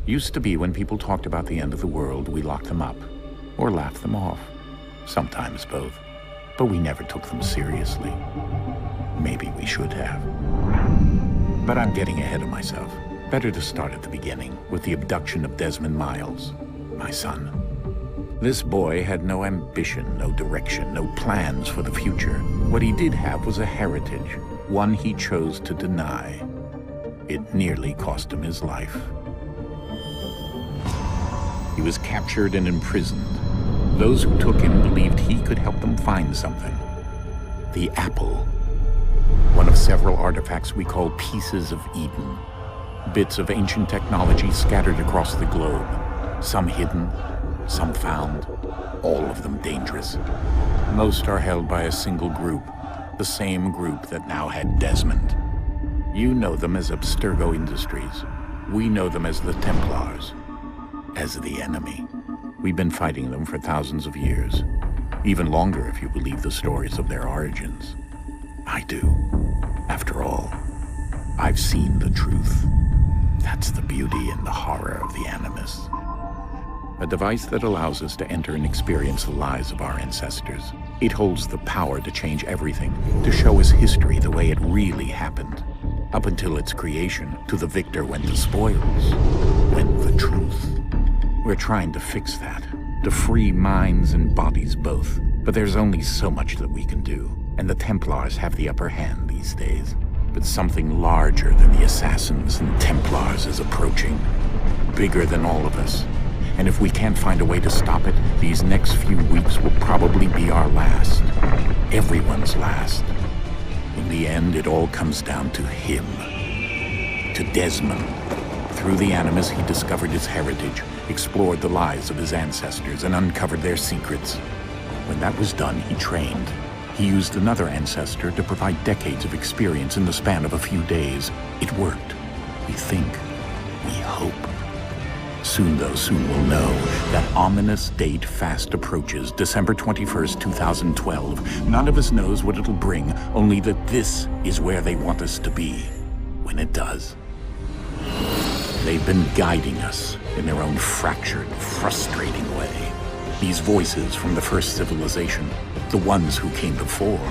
Used to be when people talked about the end of the world, we locked them up. Or laughed them off. Sometimes both. But we never took them seriously. Maybe we should have. But I'm getting ahead of myself. Better to start at the beginning, with the abduction of Desmond Miles, my son. This boy had no ambition, no direction, no plans for the future. What he did have was a heritage, one he chose to deny. It nearly cost him his life. He was captured and imprisoned. Those who took him believed he could help them find something. The apple. One of several artifacts we call Pieces of Eden. Bits of ancient technology scattered across the globe. Some hidden, some found, all of them dangerous. Most are held by a single group, the same group that now had Desmond. You know them as Abstergo Industries. We know them as the Templars, as the enemy. We've been fighting them for thousands of years, even longer if you believe the stories of their origins. I do. After all, I've seen the truth. That's the beauty and the horror of the Animus. A device that allows us to enter and experience the lives of our ancestors. It holds the power to change everything, to show us history the way it really happened. Up until its creation, to the victor went the spoils, went the truth. We're trying to fix that, to free minds and bodies both. But there's only so much that we can do, and the Templars have the upper hand these days. But something larger than the Assassins and Templars is approaching, bigger than all of us. And if we can't find a way to stop it, these next few weeks will probably be our last. Everyone's last. In the end, it all comes down to him. To Desmond. Through the Animus, he discovered his heritage, explored the lives of his ancestors, and uncovered their secrets. When that was done, he trained. He used another ancestor to provide decades of experience in the span of a few days. It worked. We think. We hope. Soon we'll know. That ominous date fast approaches, December 21st, 2012. None of us knows what it'll bring, only that this is where they want us to be, when it does. They've been guiding us in their own fractured, frustrating way. These voices from the first civilization, the ones who came before,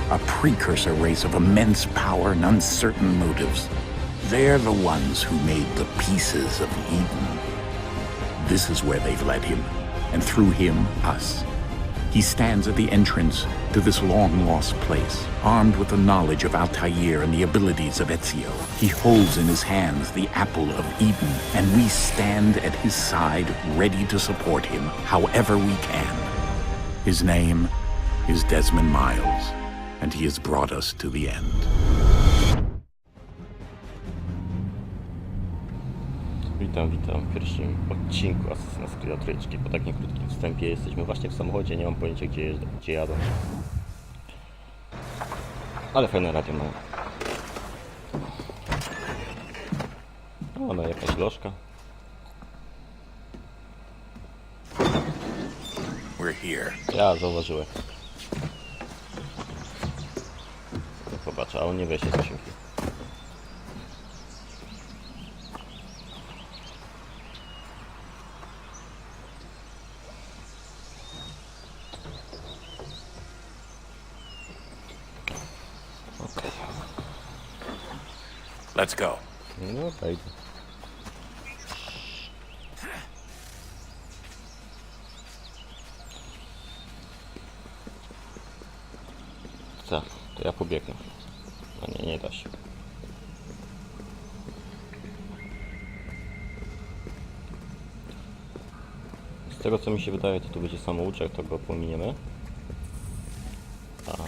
a precursor race of immense power and uncertain motives. They're the ones who made the Pieces of Eden. This is where they've led him, and through him, us. He stands at the entrance to this long-lost place, armed with the knowledge of Altair and the abilities of Ezio. He holds in his hands the Apple of Eden, and we stand at his side, ready to support him however we can. His name is Desmond Miles, and he has brought us to the end. Witam w pierwszym odcinku Assassin's Creed Trójki. Po takim krótkim wstępie jesteśmy właśnie w samochodzie, nie mam pojęcia gdzie jadę. Ale fajne radio mają. O, no jakaś lożka. We're here. Ja zauważyłem. Popatrz, a on nie weźmie z osiągi. Let's go. No, tak. Co? To ja pobiegnę. No nie da się. Z tego co mi się wydaje, to tu będzie samouczek, to go pominiemy. Aha.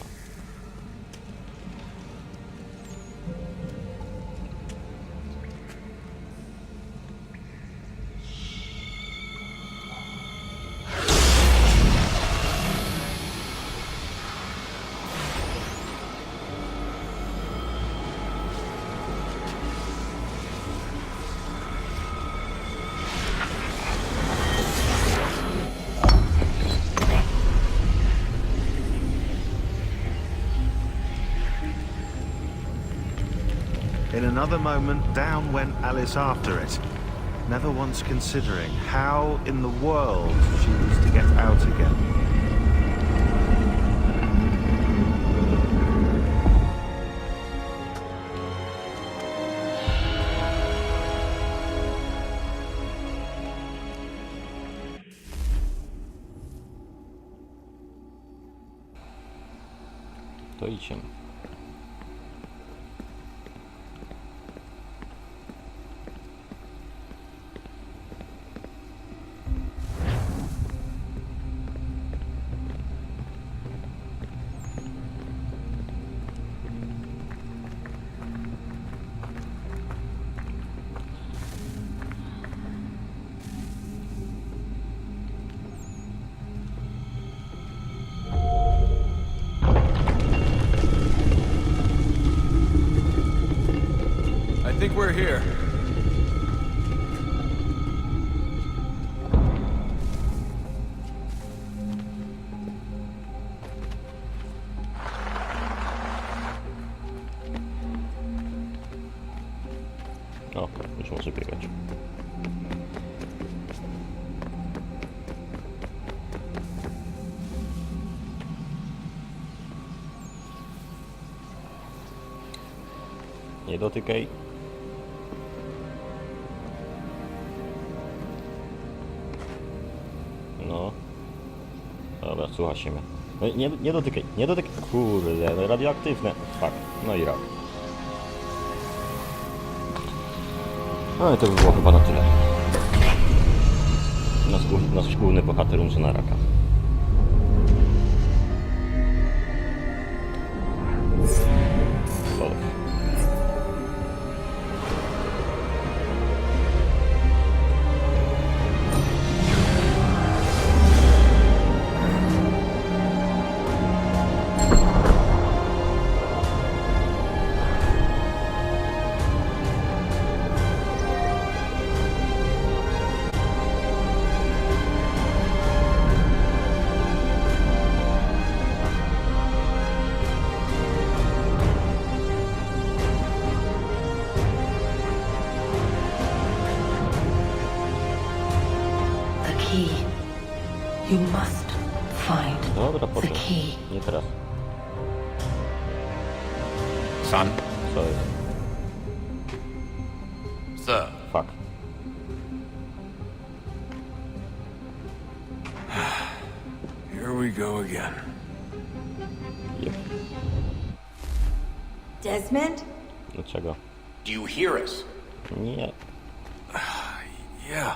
In another moment, down went Alice after it. never once considering how in the world she was to get out again. To idziemy. I think we're here. O, już może biegać. Nie dotykaj. No. Dobra, słucha się mnie. No, nie dotykaj, nie dotykaj. Kurde, no radioaktywne. Fuck. No i rak. No i to by było chyba na tyle. Nasz główny bohater umrze na raka. Lol. Key. You must find Dobra, the potem. key. Nie teraz. Son, Co jest? Sir. Fuck. Here we go again. Jep. Desmond? Dlaczego? do you hear us? Nie. Yeah.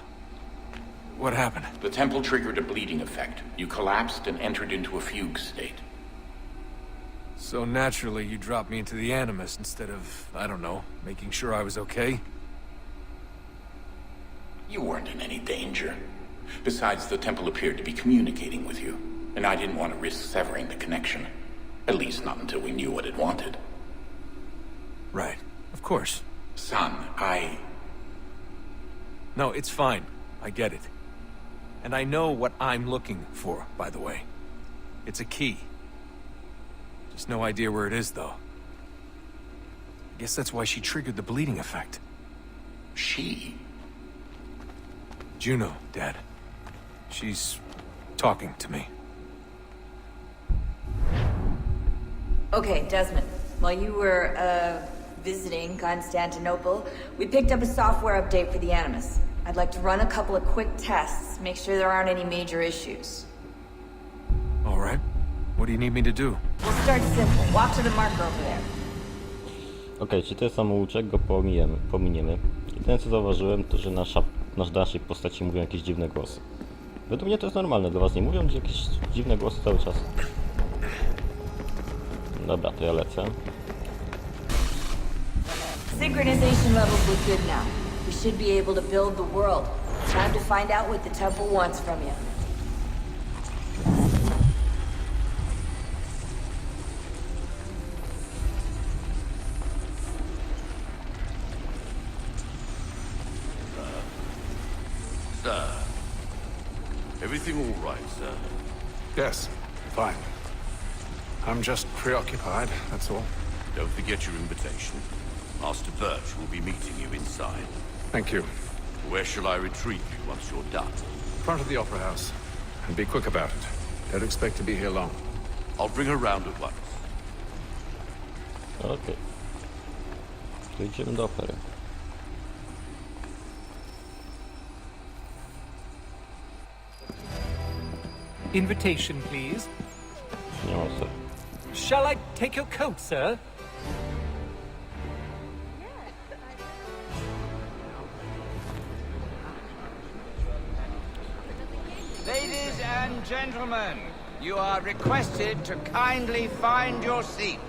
What happened? The temple triggered a bleeding effect. You collapsed and entered into a fugue state. So naturally, you dropped me into the Animus instead of, I don't know, making sure I was okay? You weren't in any danger. Besides, the temple appeared to be communicating with you, and I didn't want to risk severing the connection. At least not until we knew what it wanted. Right. Of course. Son, No, it's fine. I get it. And I know what I'm looking for, by the way. It's a key. Just no idea where it is, though. I guess that's why she triggered the bleeding effect. She? Juno, Dad. She's talking to me. Okay, Desmond. While you were, visiting Constantinople, we picked up a software update for the Animus. I'd like to run a couple of quick tests, make sure there aren't any major issues. All right. What do you need me to do? We'll start simple. Walk to the marker over there. Okej, czy ten samouczek go pominiemy. Jedyne co zauważyłem, to że nasz naszej postaci mówią jakieś dziwne głosy. Według mnie to jest normalne, dla was nie mówią jakieś dziwne głosy cały czas. Dobra, to ja lecę. Synchronization levels look good now. We should be able to build the world. Time to find out what the temple wants from you. Sir. Everything all right, sir? Yes, fine. I'm just preoccupied, that's all. Don't forget your invitation. Master Birch will be meeting you inside. Thank you. Where shall I retrieve you once you're done? Front of the Opera House. And be quick about it. Don't expect to be here long. I'll bring her round at once. Okej. To idziemy do opery. Invitation, please. Nie mam ser. Shall I take your coat, sir? Ladies and gentlemen, you are requested to kindly find your seats.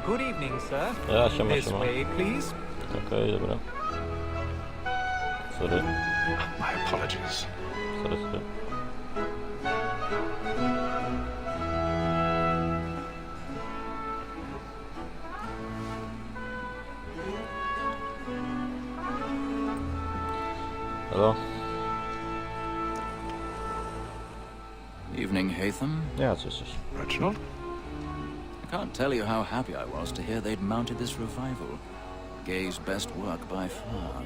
Good evening, sir. Ja, siema, This siema. way, please. Okej, dobra. Sorry, My apologies. sorry. Hello? Evening, Hatham. Ja, cześć. Reginald? I can't tell you how happy I was to hear they'd mounted this revival. Gay's best work by far.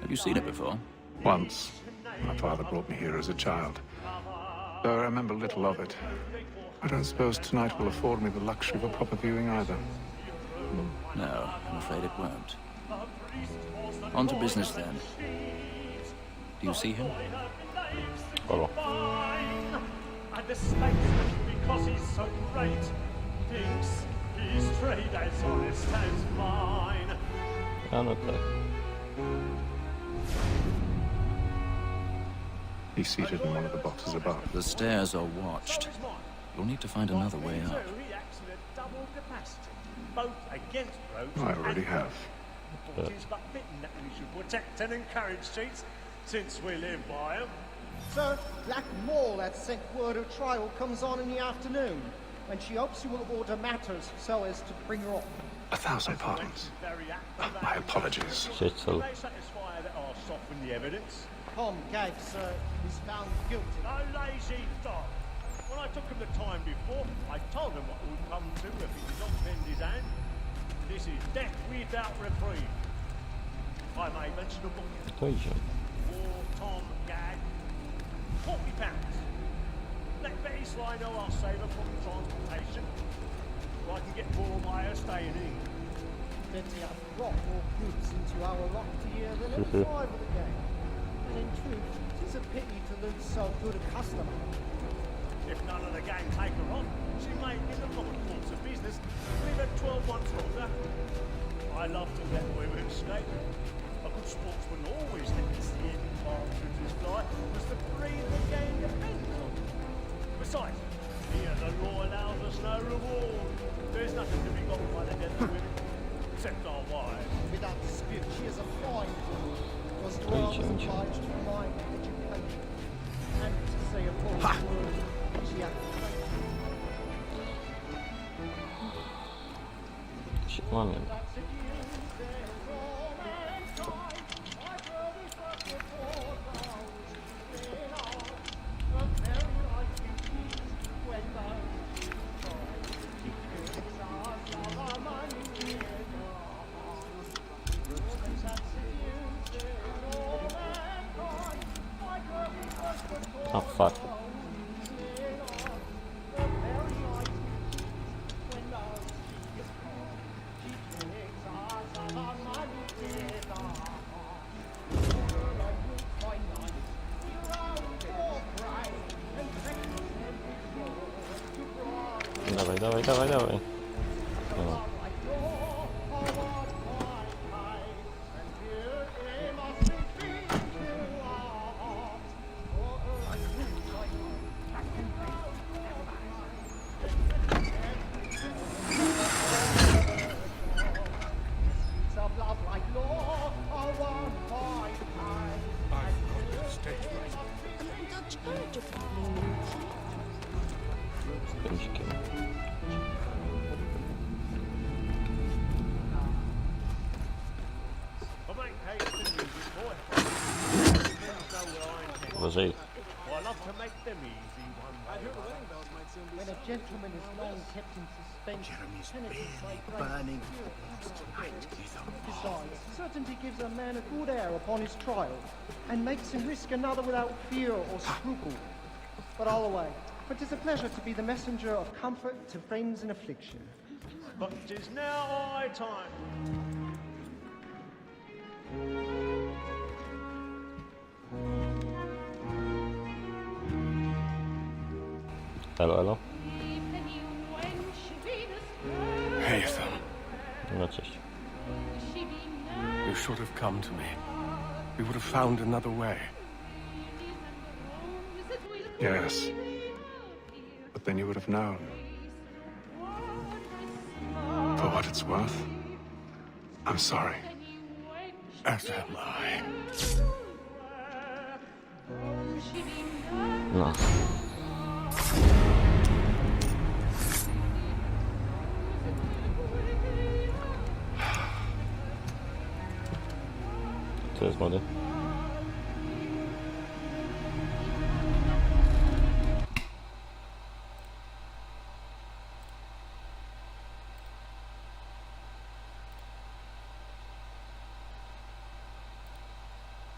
Have you seen it before? Once. My father brought me here as a child. Though I remember little of it. I don't suppose tonight will afford me the luxury of a proper viewing either. No, I'm afraid it won't. On to business then. Do you see him? Kogo? And the statesman, because he's so great, thinks his trade as honest as mine. A no tak. He's seated in one of the boxes above. The stairs are watched. You'll need to find another way up. He acts at a double capacity, both against roads I already and have. It is but fitting that we should protect and encourage streets, since we live by them. Sir, Black Mall had sent word her trial comes on in the afternoon, and she hopes you will order matters so as to bring her up. 1,000 pardons. My apologies. Siedź cel. They satisfy that I'll soften the evidence. Tom Gag, sir, is found guilty. No lazy dog. When I took him the time before, I told him what would come to if he did not bend his hand. This is death without reprieve. I may mention a book. To idziemy. For Tom Gag. £40. Let Betty Sly know I'll save her from transportation. So I can get more of my staying in. Betty hath brought more goods into our lock to year than any five of the game. And in truth, 'tis a pity to lose so good a customer. If none of the gang take her on, she may, in the common course of business, live at 12 months longer. I love to let women skate. A good sportsman always lets the end partridges fly, because the breed of the game depends on it. Besides, here the law allows us no reward. There's nothing to be got by the death of women, except our wives. Without dispute, she is a fine woman. Was well obliged to my education. And to say a full word, she hath Siemanie. Oh fuck. Dawaj, dawaj, dawaj, dawaj. No. Pędzikiem. Uważaj. I love to make them easy one way. I hear the wedding bells might When a gentleman is long kept in suspense, penitence may burning. Besides, certainty gives a man a good air upon his trial, and makes him risk another without fear or scruple. But all away, for 'tis a pleasure to be the messenger of comfort to friends in affliction. But it is now high time. Elo, elo. Hey, Ethan. No cześć. You should have come to me. We would have found another way. Yes. But then you would have known. For what it's worth, I'm sorry. As am I. No. Co jest młody?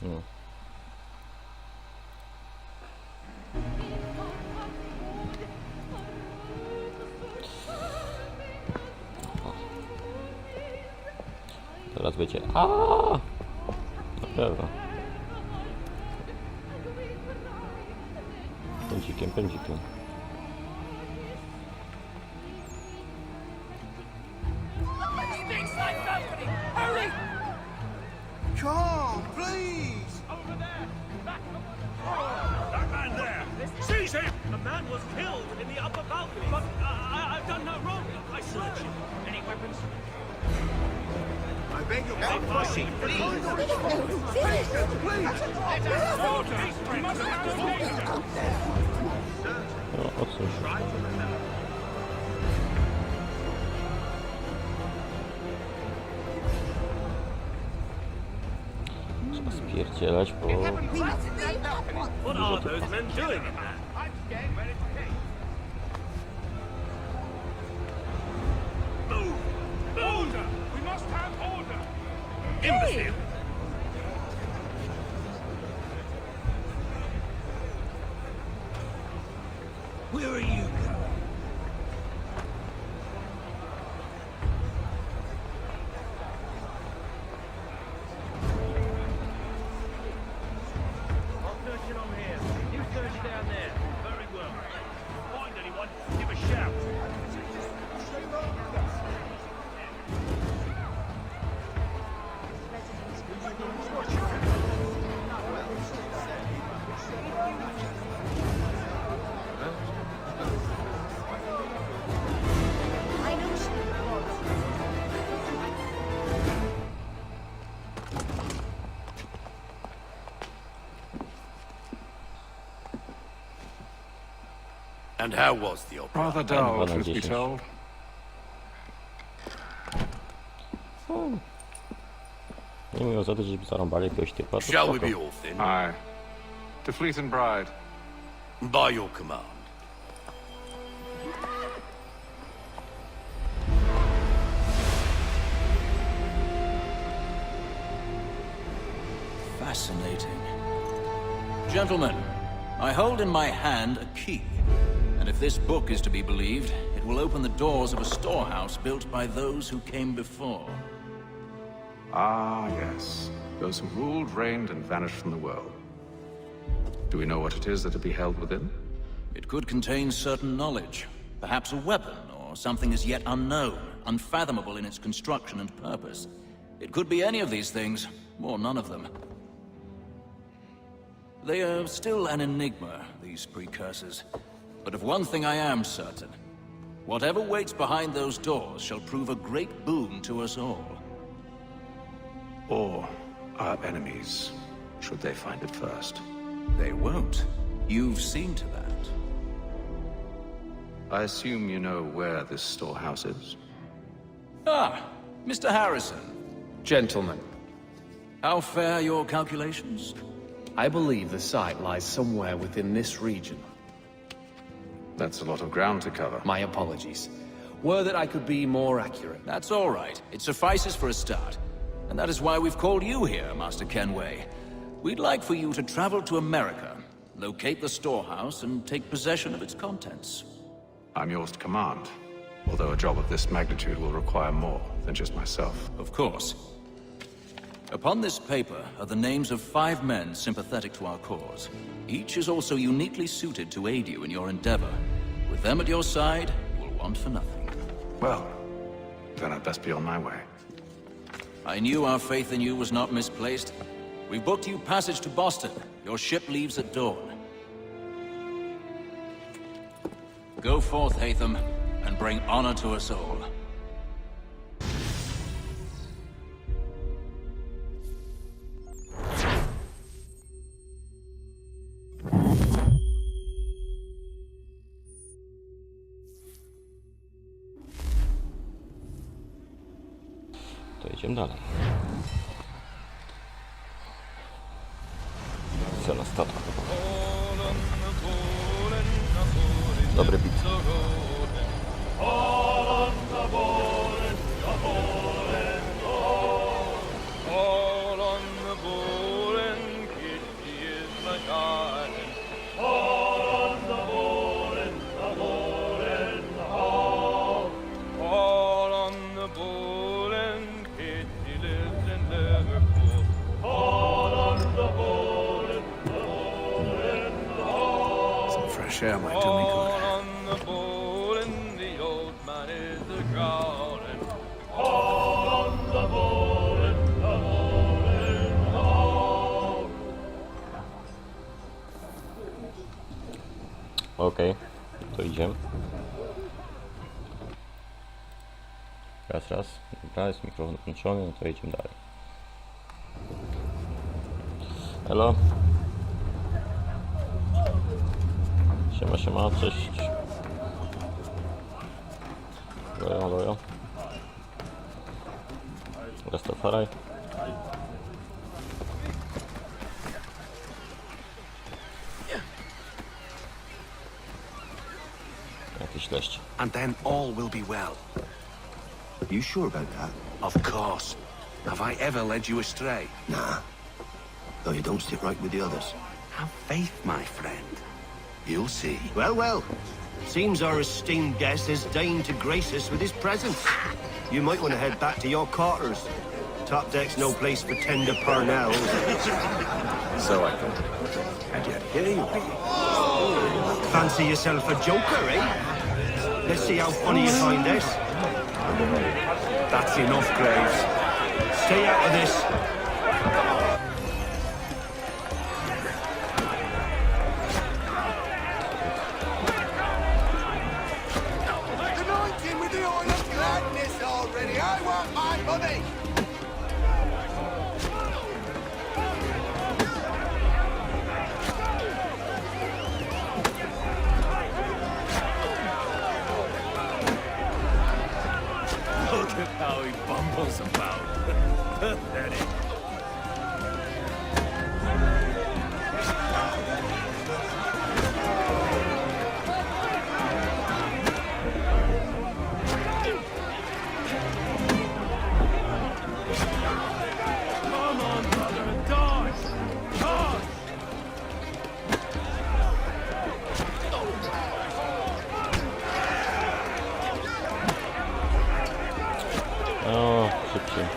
No. Teraz wiecie. Na pewno. Pędzikiem, pędzikiem. Hurry! Come, please! Over there! Back! That man there! Seize him! A man was killed in the upper balcony. But I've done no wrong. I searched him. Any weapons? I beg your pardon. Please! We must have no danger! No, odsuń się. Trzeba spierdzielać, bo... What are those men doing? Move! Order! We must have order! Imbecile! Where are you going? I'll search it on here. You search down there. Very well. Find anyone, give a shout. And how was the opera? Rather dull, truth be told. Nie mówią za to, żeby zarąbali jakiegoś typa, to Shall we spoko. be off then? Aye. To Fleet and Bride. By your command. Fascinating. Gentlemen, I hold in my hand a key. And if this book is to be believed, it will open the doors of a storehouse built by those who came before. Ah, yes. Those who ruled, reigned, and vanished from the world. Do we know what it is that to be held within? It could contain certain knowledge. Perhaps a weapon, or something as yet unknown, unfathomable in its construction and purpose. It could be any of these things, or none of them. They are still an enigma, these precursors. But of one thing I am certain. Whatever waits behind those doors shall prove a great boon to us all. Or our enemies, should they find it first. They won't. You've seen to that. I assume you know where this storehouse is? Ah, Mr. Harrison. Gentlemen, How fare your calculations? I believe the site lies somewhere within this region. That's a lot of ground to cover. My apologies. Were that I could be more accurate. That's all right. It suffices for a start. And that is why we've called you here, Master Kenway. We'd like for you to travel to America, locate the storehouse, and take possession of its contents. I'm yours to command. Although a job of this magnitude will require more than just myself. Of course. Upon this paper are the names of 5 men sympathetic to our cause. Each is also uniquely suited to aid you in your endeavor. With them at your side, you will want for nothing. Well, then I'd best be on my way. I knew our faith in you was not misplaced. We've booked you passage to Boston. Your ship leaves at dawn. Go forth, Hatham, and bring honor to us all. To idziemy dalej. Co na statku? Dobry bit. Some fresh air might do me good. Okej, to idziemy. Raz. Dobra, jest mikrofon włączony, no to idziemy dalej. Hello. Siema, cześć. Lojo. Rastafari. Jakiś leść. And then all will be well. You sure about that? Of course. Have I ever led you astray? Nah. Though you don't stick right with the others. Have faith, my friend. You'll see. Well. Seems our esteemed guest has deigned to grace us with his presence. You might want to head back to your quarters. Top deck's no place for tender Parnells. So I thought. And yet here you be. Fancy yourself a joker, eh? Let's see how funny you find this. That's enough, Graves. Stay out of this. Anointing with the oil of gladness already. I want my money. Look at how he bumbles about. Pathetic. Come on, brother, dodge! Dodge! O, szybciej.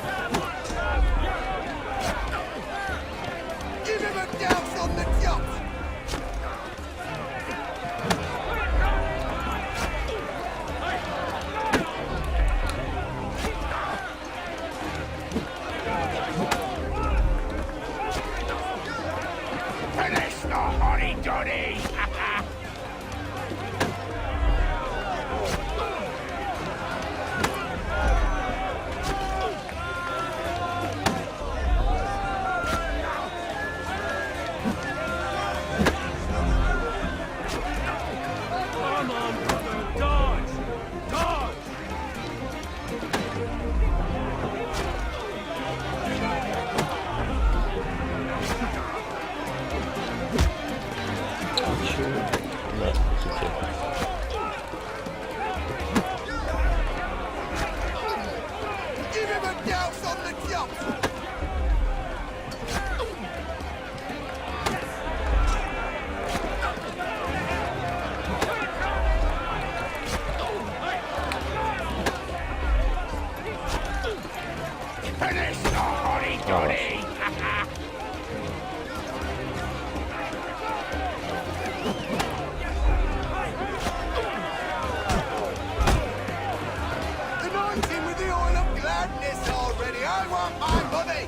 Anointing with the oil of gladness already. I want my money.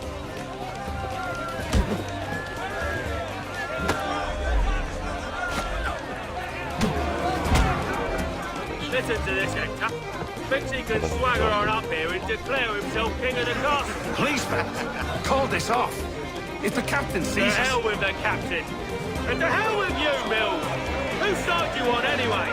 Listen to this, Hector. Thinks he can swagger on up here and declare himself king of the castle. Policeman, call this off. If the captain To sees hell us... with the captain. And to hell with you, Mills. Whose side you on anyway?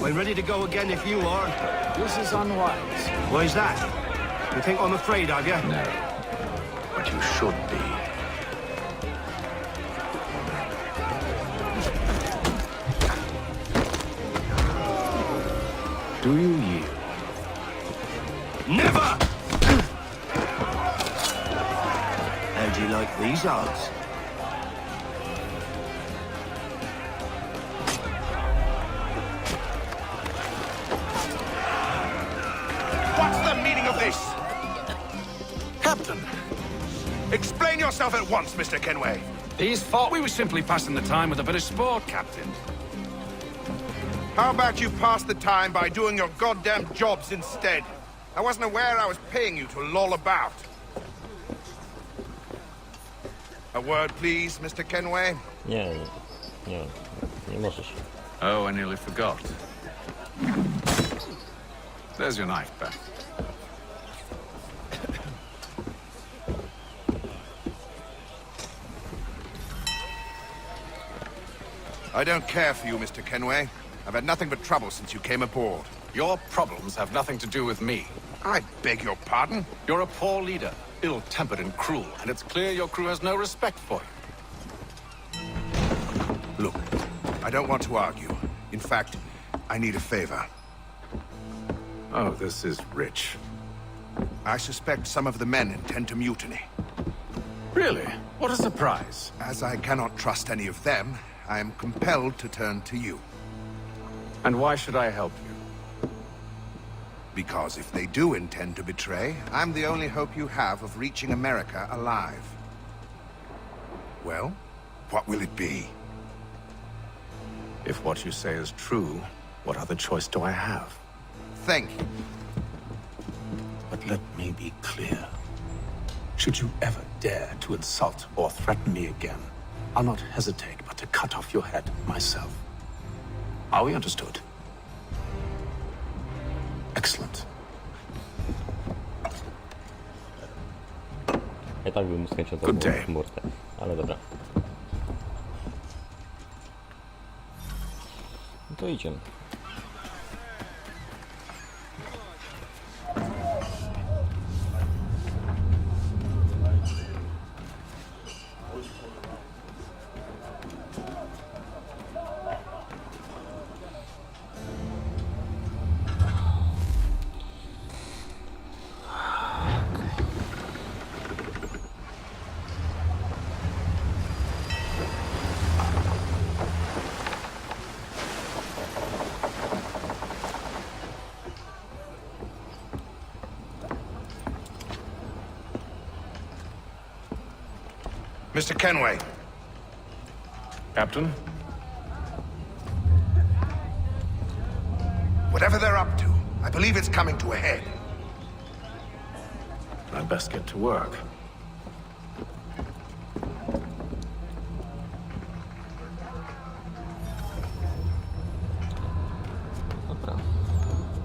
We're ready to go again if you are. This is unwise. Why's that? You think I'm afraid of you? No. But you should be. Do you yield? Never! How do you like these odds? What's the meaning of this? Captain! Explain yourself at once, Mr. Kenway. These thought we were simply passing the time with a bit of sport, Captain. How about you pass the time by doing your goddamn jobs instead? I wasn't aware I was paying you to loll about. A word, please, Mr. Kenway. Nie możesz. Oh, I nearly forgot. There's your knife back. I don't care for you, Mr. Kenway. I've had nothing but trouble since you came aboard. Your problems have nothing to do with me. I beg your pardon? You're a poor leader, ill-tempered and cruel, and it's clear your crew has no respect for you. Look, I don't want to argue. In fact, I need a favor. Oh, this is rich. I suspect some of the men intend to mutiny. Really? What a surprise. As I cannot trust any of them, I am compelled to turn to you. And why should I help you? Because if they do intend to betray, I'm the only hope you have of reaching America alive. Well, what will it be? If what you say is true, what other choice do I have? Thank you. But let me be clear. Should you ever dare to insult or threaten me again, I'll not hesitate but to cut off your head myself. Are we understood? Excellent. Ja tak bym skończył Good day. tą burtę. Ale dobra. No to idziemy. Mr. Kenway. Captain? Whatever they're up to, I believe it's coming to a head. I'd best get to work.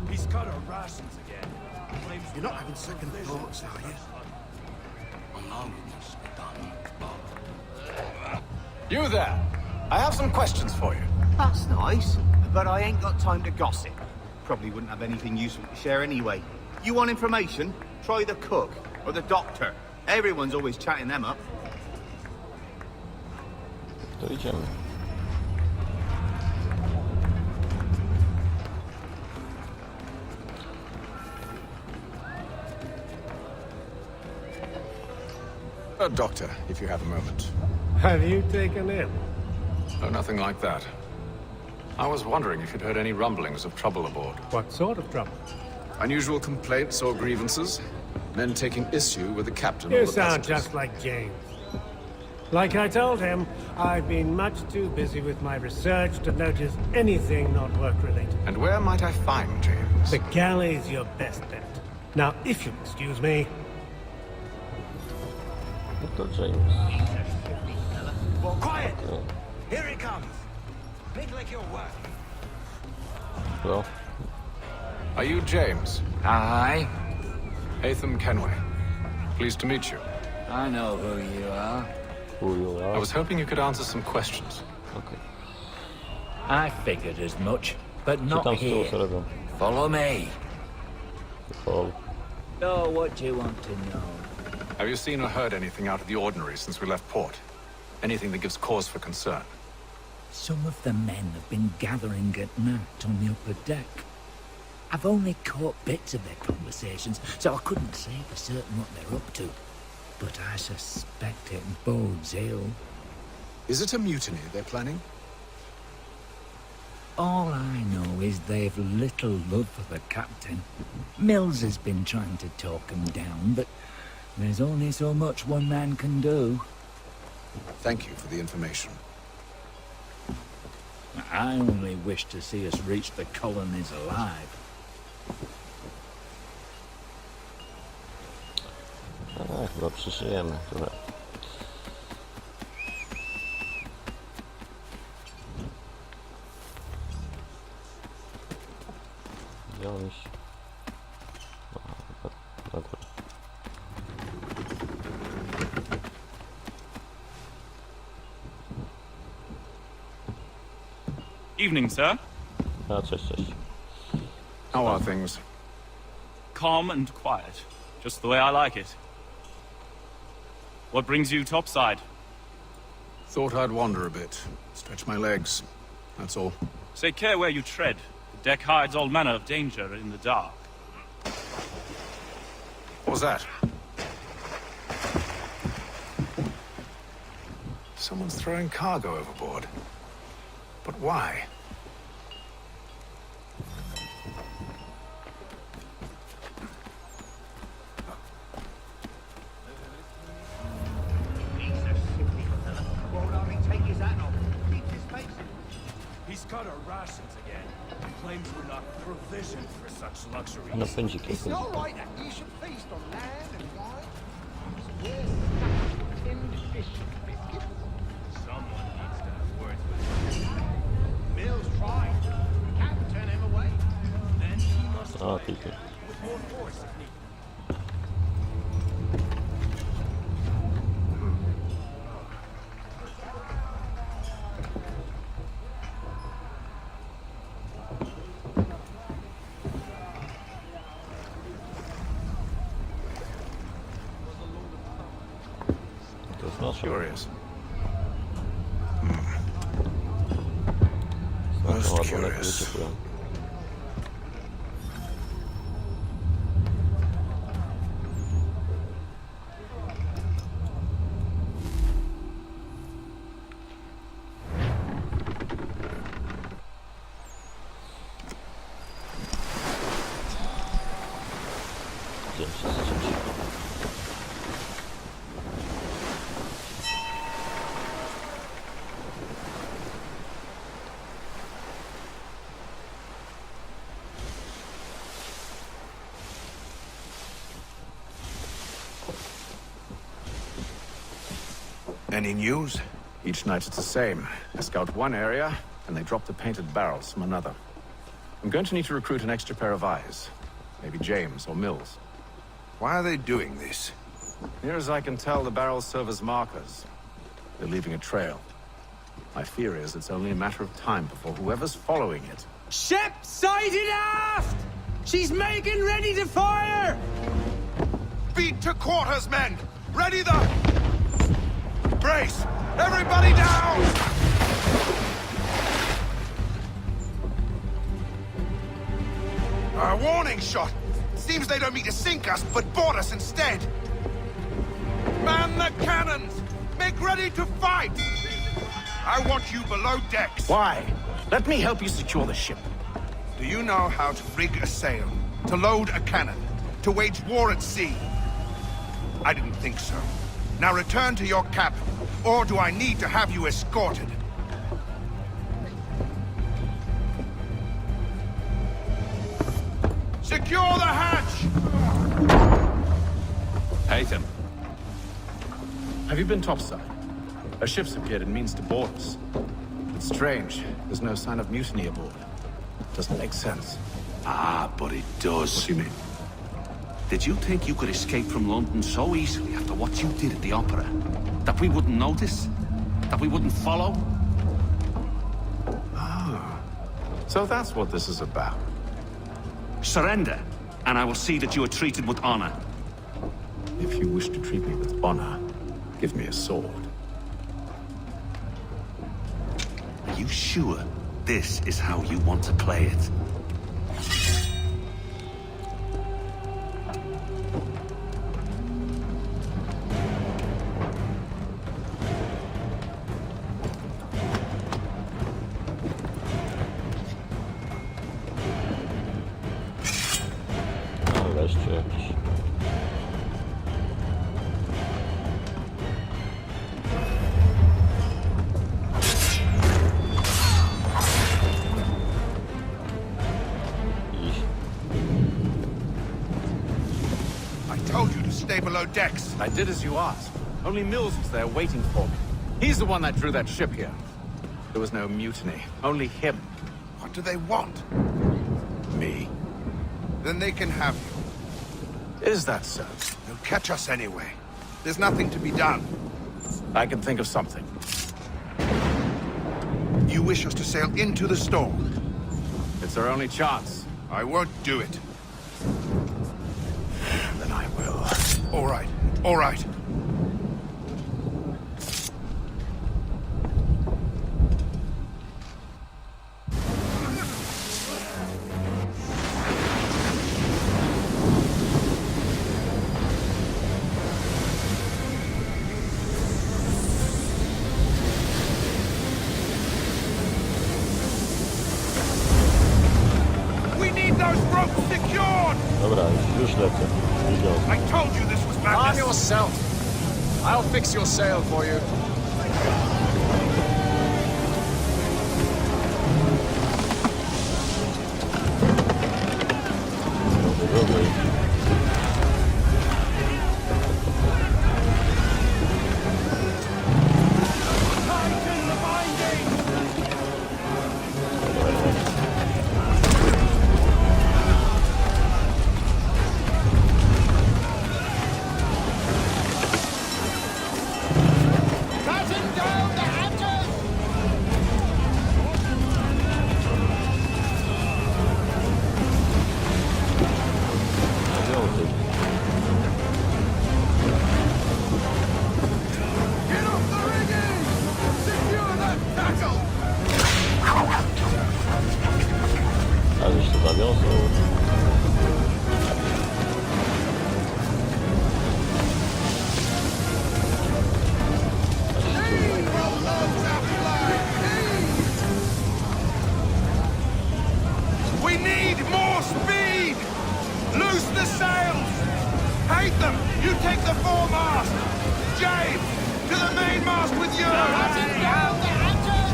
He's got our rations again. You're not having second thoughts, are you? You there! I have some questions for you. That's nice, but I ain't got time to gossip. Probably wouldn't have anything useful to share anyway. You want information? Try the cook or the doctor. Everyone's always chatting them up. To idziemy. Doctor, if you have a moment. Have you taken ill? No, nothing like that. I was wondering if you'd heard any rumblings of trouble aboard. What sort of trouble? Unusual complaints or grievances? Men taking issue with the captain You or the sound passengers? just like James. Like I told him, I've been much too busy with my research to notice anything not work-related. And where might I find James? The galley's your best bet. Now, if you'll excuse me... To James. Well, quiet! Here it comes. Make like you're working. Well. Are you James? Aye. Atham Kenway. Pleased to meet you. I know who you are. Who you are? I was hoping you could answer some questions. Okay. I figured as much, but not here. Follow me. Follow. Know what you want to know. Have you seen or heard anything out of the ordinary since we left port? Anything that gives cause for concern? Some of the men have been gathering at night on the upper deck. I've only caught bits of their conversations, so I couldn't say for certain what they're up to. But I suspect it bodes ill. Is it a mutiny they're planning? All I know is they've little love for the captain. Mills has been trying to talk him down, but there's only so much one man can do. Thank you for the information. I only wish to see us reach the colonies alive. Chyba przeżyjemy trochę. Wziąć. Na górę. Evening, sir. Cześć, cześć. How are things? Calm and quiet. Just the way I like it. What brings you topside? Thought I'd wander a bit. Stretch my legs. That's all. Take care where you tread. The deck hides all manner of danger in the dark. What was that? Someone's throwing cargo overboard. But why? He's cut our rations again. Claims we're not provisioned for such luxuries. No pędziki. It's not right that you should feast on land and wine. Where's tinned fish and biscuits? Someone needs to have words with him. Mills tried. Can't turn him away. Then he must Pięknie. with more force if needed. Curious. Most Most curious. Any news? Each night it's the same. I scout one area, and they drop the painted barrels from another. I'm going to need to recruit an extra pair of eyes. Maybe James or Mills. Why are they doing this? Near as I can tell, the barrels serve as markers. They're leaving a trail. My fear is it's only a matter of time before whoever's following it... Ship sighted aft! She's making ready to fire! Beat to quarters, men! Ready the... Brace! Everybody down! warning shot! Seems they don't mean to sink us, but board us instead. Man the cannons! Make ready to fight! I want you below decks. Why? Let me help you secure the ship. Do you know how to rig a sail? To load a cannon? To wage war at sea? I didn't think so. Now return to your cabin, or do I need to have you escorted? Secure the hatch! Haytham. Have you been topside? A ship's appeared and means to board us. It's strange. There's no sign of mutiny aboard. Doesn't make sense. Ah, but it does. What do you mean? Did you think you could escape from London so easily after what you did at the opera? That we wouldn't notice? That we wouldn't follow? Ah. So that's what this is about. Surrender, and I will see that you are treated with honor. If you wish to treat me with honor, give me a sword. Are you sure this is how you want to play it? Wreszcie jakiś. I told you to stay below decks. I did as you asked. Only Mills was there waiting for me. He's the one that drew that ship here. There was no mutiny, only him. What do they want? Me. Then they can have you. Is that so? They'll catch us anyway. There's nothing to be done. I can think of something. You wish us to sail into the storm? It's our only chance. I won't do it. Then I will. All right, all right. We need those ropes secured! Dobra, już lecę. Widział. I told you this was Arm madness. yourself. I'll fix your sail for you. Tighten the binding! Tighten down the hatches! Get off the rigging! Secure that tackle! Aleś to zawiązał. We need more speed! Loose the sails! Hate them! You take the foremast! James! To the mainmast with you! Tighten down the hatches!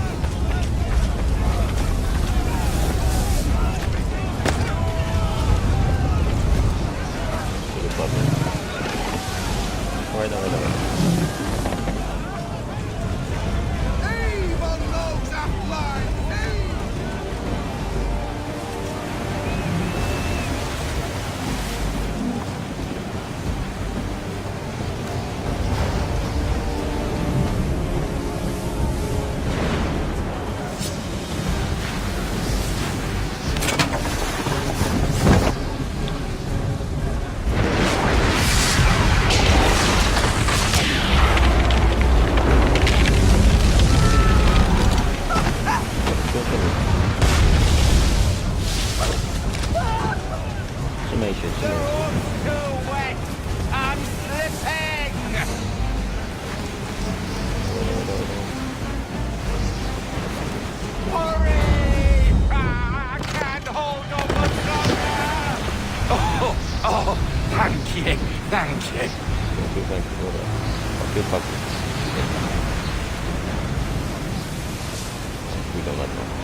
Dawaj, dawaj, dawaj. Evil nose aft line! Thank you. Thank you, dobra. Papier. Pójdę na to.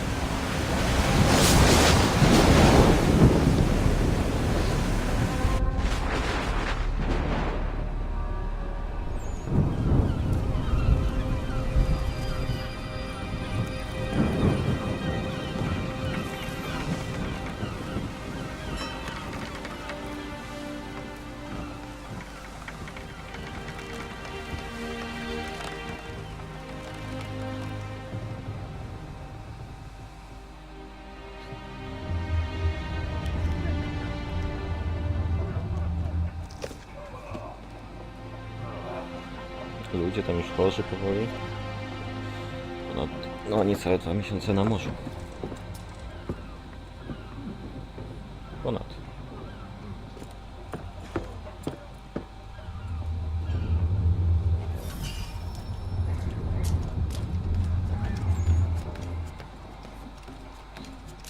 Ludzie tam już chorzy powoli. No niecałe 2 miesiące na morzu. Ponad.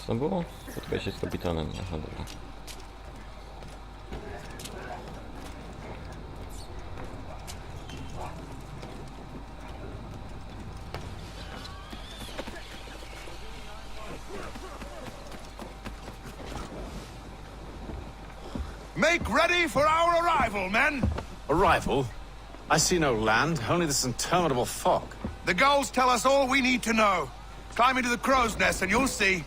Co było? Spotkaj się z kapitanem. Aha, dobra. Make ready for our arrival, men! Arrival? I see no land, only this interminable fog. The gulls tell us all we need to know. Climb into the crow's nest and you'll see.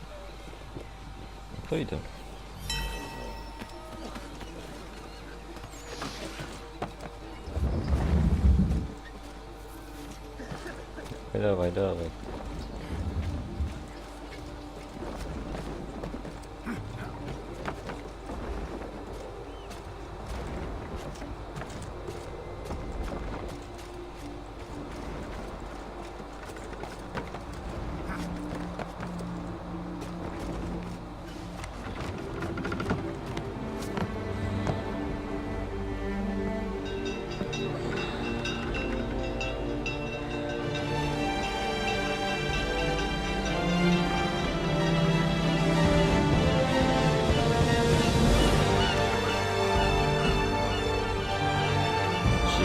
To idę. Dawaj, dawaj.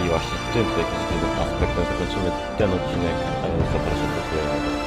Właśnie tym tutaj pozytywnym aspektem zakończymy ten odcinek. Zapraszam do kolejnego.